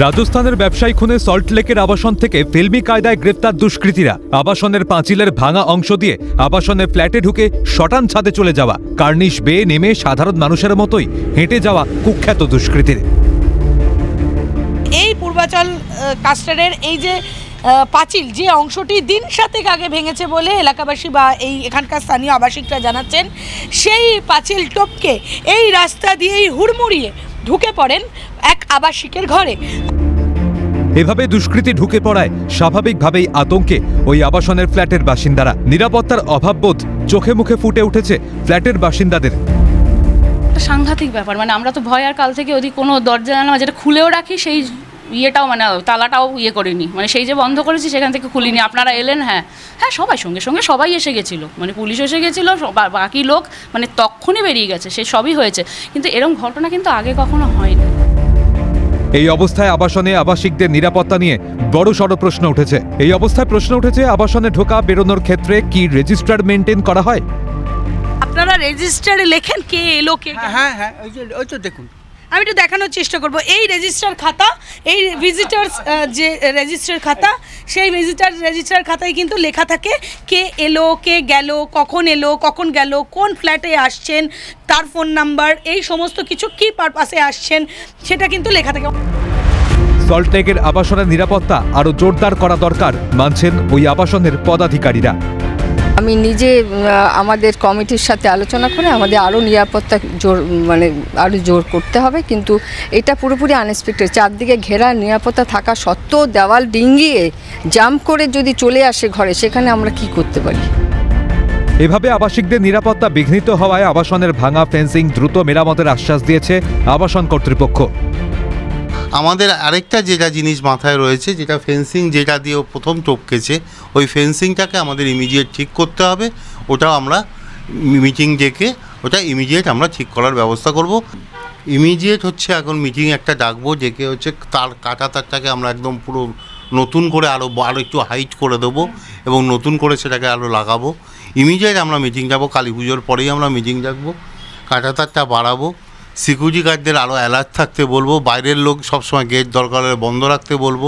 রাজস্থানের ব্যবসায়ী খুনে সল্টলেকের আবাসন থেকে ফিল্মি কায়দায় গ্রেফতার দুষ্কৃতীরা। আবাসনের পাঁচিলের ভাঙা অংশ দিয়ে আবাসনের ফ্ল্যাটে ঢুকে শটান ছাদে চলে যাওয়া, কার্নিশ বেয়ে নেমে সাধারণ মানুষের মতোই হেঁটে যাওয়া কুখ্যাত দুষ্কৃতীর। এই পূর্বাচল কাস্টারের এই যে পাঁচিল, যে অংশটি দিন 7 আগে ভেঙেছে বলে এলাকাবাসী বা এখানকার স্থানীয় আবাসিকরা জানাচ্ছেন, সেই পাঁচিল টপকে এই রাস্তা দিয়েই হুড়মুড়িয়ে ঢুকে পড়েন এক আবাসিকের ঘরে। এভাবে দুষ্কৃতী ঢুকে পড়ায় স্বাভাবিকভাবেই আতঙ্কে ওই আবাসনের ফ্ল্যাটের বাসিন্দারা। নিরাপত্তার অভাববোধ চোখে মুখে ফুটে উঠেছে ফ্ল্যাটের বাসিন্দাদের। সাংঘাতিক ব্যাপার, মানে আমরা তো ভয়ার কাল থেকে ওদিক কোনো দরজা জানালা যেটা খুলেও রাখি সেই ইয়েটাও মানে তালাটাও করিনি, মানে সেই যে বন্ধ করেছি সেখান থেকে খুলিনি। আপনারা এলেন? হ্যাঁ, সবাই সঙ্গে সঙ্গে সবাই এসে গেছিলো, মানে পুলিশ এসে গেছিলো, বাকি লোক মানে তখনই বেরিয়ে গেছে, সে সবই হয়েছে। কিন্তু এরকম ঘটনা কিন্তু আগে কখনো হয়নি। এই অবস্থায় আবাসনে আবাসিকদের নিরাপত্তা নিয়ে বড় সড় প্রশ্ন উঠেছে। আবাসনে ঢোকা বেরোনোর ক্ষেত্রে কি রেজিস্টার মেনটেন করা হয়? আপনারা রেজিস্টারে লেখেন কে এলো কে? হ্যাঁ, ওই তো দেখুন, আমি একটু দেখানোর চেষ্টা করব। এই রেজিস্টার খাতা, এই ভিজিটার্স যে রেজিস্টার খাতা, সেই রেজিস্টার খাতায় কিন্তু লেখা থাকে কে এলো, কে গেল, কখন এলো, কখন গেল, কোন ফ্ল্যাটে আসছেন, তার ফোন নাম্বার, এই সমস্ত কিছু কি পারপাসে আসছেন সেটা কিন্তু লেখা থাকে। সল্টলেকের আবাসনের নিরাপত্তা আরও জোরদার করা দরকার মানছেন ওই আবাসনের পদাধিকারীরা। আমি নিজে আমাদের কমিটির সাথে আলোচনা করে আমাদের আরও নিরাপত্তা জোর করতে হবে, কিন্তু এটা পুরোপুরি আনএক্সপেক্টেড। চারদিকে ঘেরা নিরাপত্তা থাকা সত্ত্বেও দেওয়াল ডিঙ্গিয়ে জাম্প করে যদি চলে আসে ঘরে, সেখানে আমরা কি করতে পারি? এভাবে আবাসিকদের নিরাপত্তা বিঘ্নিত হওয়ায় আবাসনের ভাঙা ফেন্সিং দ্রুত মেরামতের আশ্বাস দিয়েছে আবাসন কর্তৃপক্ষ। আমাদের আরেকটা যেটা জিনিস মাথায় রয়েছে, যেটা ফেন্সিং যেটা দিয়ে প্রথম টপকেছে, ওই ফেন্সিংটাকে আমাদের ইমিডিয়েট ঠিক করতে হবে। ওটাও আমরা মিটিং ডেকে ওটা ইমিডিয়েট আমরা ঠিক করার ব্যবস্থা করব। ইমিডিয়েট হচ্ছে এখন মিটিং একটা ডাকবো, ডেকে হচ্ছে তার কাটা তারটাকে আমরা একদম পুরো নতুন করে আরও একটু হাইট করে দেবো এবং নতুন করে সেটাকে আরও লাগাবো। ইমিডিয়েট আমরা মিটিং যাবো, কালী পুজোর পরেই আমরা মিটিং ডাকবো, কাটা তারটা বাড়াবো, সিকিউরিটি গার্ডদের আরও অ্যালার্ট থাকতে বলবো, বাইরের লোক সবসময় গেট দরকার হলে বন্ধ রাখতে বলবো,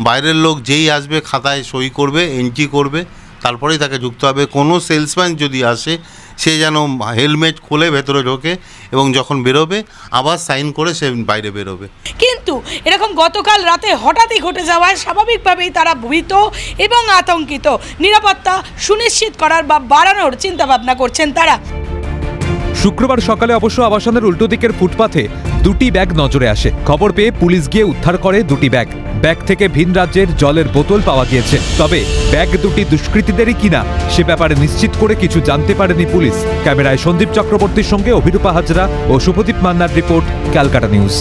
বাইরের লোক যেই আসবে খাতায় সই করবে, এন্ট্রি করবে, তারপরেই তাকে ঢুকতে হবে। কোনো সেলসম্যান যদি আসে সে যেন হেলমেট খুলে ভেতরে ঢোকে এবং যখন বেরোবে আবার সাইন করে সে বাইরে বেরোবে। কিন্তু এরকম গতকাল রাতে হঠাৎই ঘটে যাওয়ায় স্বাভাবিকভাবেই তারা ভীত এবং আতঙ্কিত। নিরাপত্তা সুনিশ্চিত করার বা বাড়ানোর চিন্তাভাবনা করছেন তারা। শুক্রবার সকালে অবশ্য আবাসনের উল্টো দিকের ফুটপাথে 2টি ব্যাগ নজরে আসে। খবর পেয়ে পুলিশ গিয়ে উদ্ধার করে 2টি ব্যাগ। ব্যাগ থেকে ভিন রাজ্যের জলের বোতল পাওয়া গিয়েছে। তবে ব্যাগ দুটি দুষ্কৃতীদেরই কিনা সে ব্যাপারে নিশ্চিত করে কিছু জানতে পারেনি পুলিশ। ক্যামেরায় সন্দীপ চক্রবর্তীর সঙ্গে অভিরূপা হাজরা ও শুভদীপ মান্নার রিপোর্ট, ক্যালকাটা নিউজ।